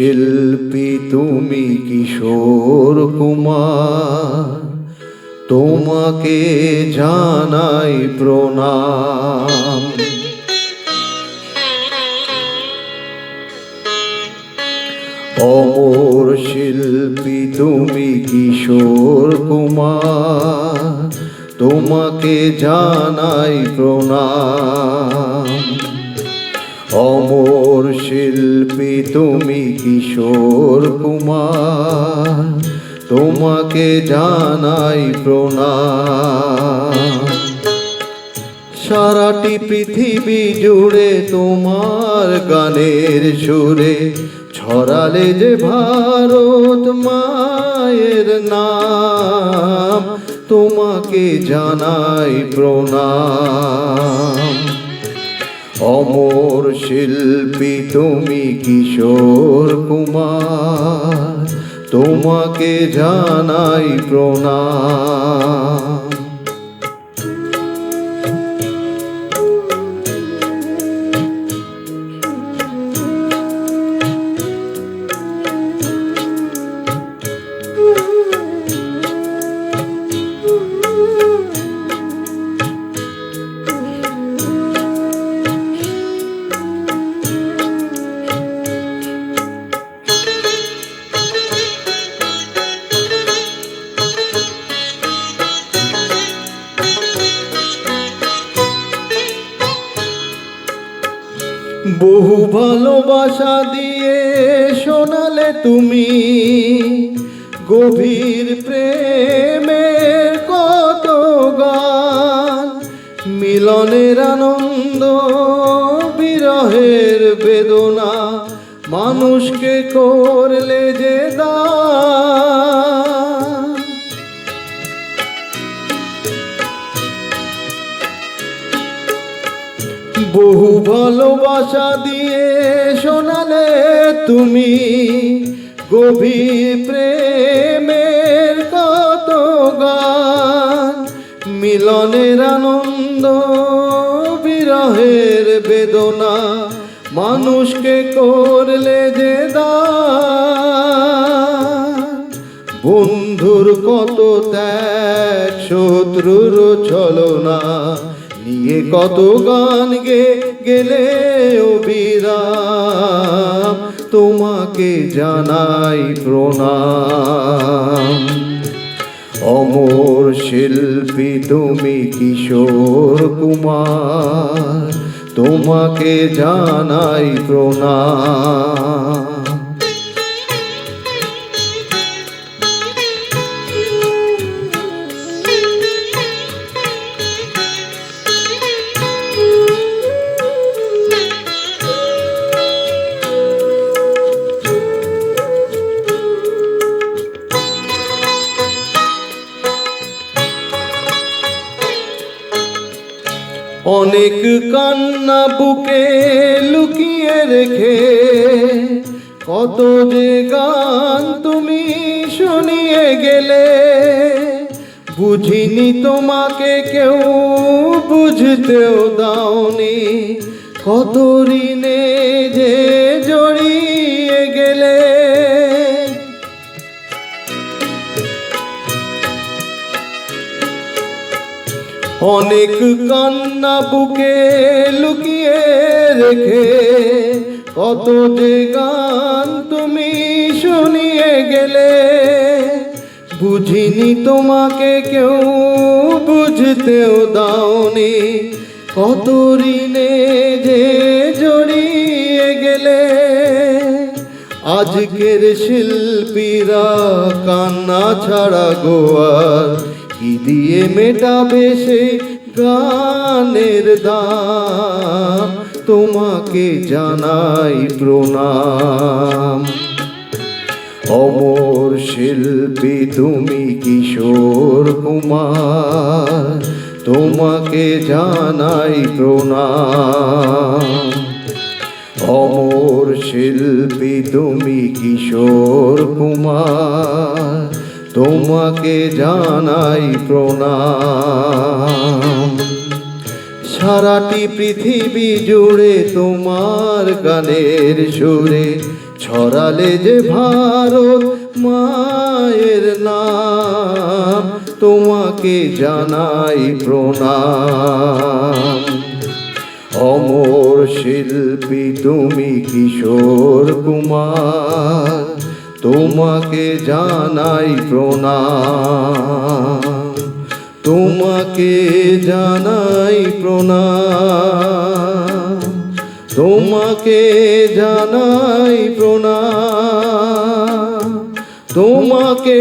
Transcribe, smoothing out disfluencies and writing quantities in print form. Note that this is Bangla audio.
শিল্পী তুমি কিশোর কুমার, তোমাকে জানাই প্রণাম। অমর শিল্পী তুমি কিশোর কুমার, তোমাকে জানাই প্রণাম। অমর শিল্পী তুমি কিশোর কুমার, তোমাকে জানাই প্রণাম। সারাটি পৃথিবী জুড়ে তোমার গানের সুরে ছড়ালে যে ভারত মায়ের নাম, তোমাকে জানাই প্রণাম। অমর শিল্পী তুমি কিশোর কুমার, তোমাকে জানাই প্রণাম। বহু ভালোবাসা দিয়ে শোনালে তুমি গভীর প্রেমের কত গান, মিলনের আনন্দ বিরহের বেদনা মানুষকে করলে যে দান। বহু ভালোবাসা দিয়ে শোনালে তুমি গভীর প্রেমের কত গান, মিলনের আনন্দ বিরহের বেদনা মানুষকে করলে যে দান। বন্ধুর কত ত্যাগ, শত্রুর ছলনা নিয়ে কত গান গেলে অবিরাম, তোমাকে জানাই প্রণাম। অমর শিল্পী তুমি কিশোর কুমার, তোমাকে জানাই প্রণাম। অনেক কান্না বুকে লুকিয়ে রেখে কত যে গান তুমি শুনিয়ে গেলে, বুঝিনি তোমাকে কেউ বুঝতেও দাওনি, কত ঋণে যে জড়িয়ে গেলে। অনেক কান্না বুকে লুকিয়ে রেখে কত যে গান তুমি শুনিয়ে গেলে, বুঝিনি তোমাকে কেউ বুঝতেও দাওনি, কত ঋণে যে জড়িয়ে গেলে। আজকের শিল্পীরা কান্না ছাড়া গোয়ার কি দিয়ে মেটাবে সে গানের দাম, তোমাকে জানাই প্রণাম। অমর শিল্পী তুমি কিশোর কুমার, তোমাকে জানাই প্রণাম। অমর শিল্পী তুমি কিশোর কুমার, তোমাকে জানাই প্রণাম। সারাটি পৃথিবী জুড়ে তোমার গানের সুরে ছড়ালে যে ভারত মায়ের নাম, তোমাকে জানাই প্রণাম। অমর শিল্পী তুমি কিশোর কুমার, তোমাকে জানাই প্রণাম, তোমাকে জানাই প্রণাম, তোমাকে জানাই প্রণাম, তোমাকে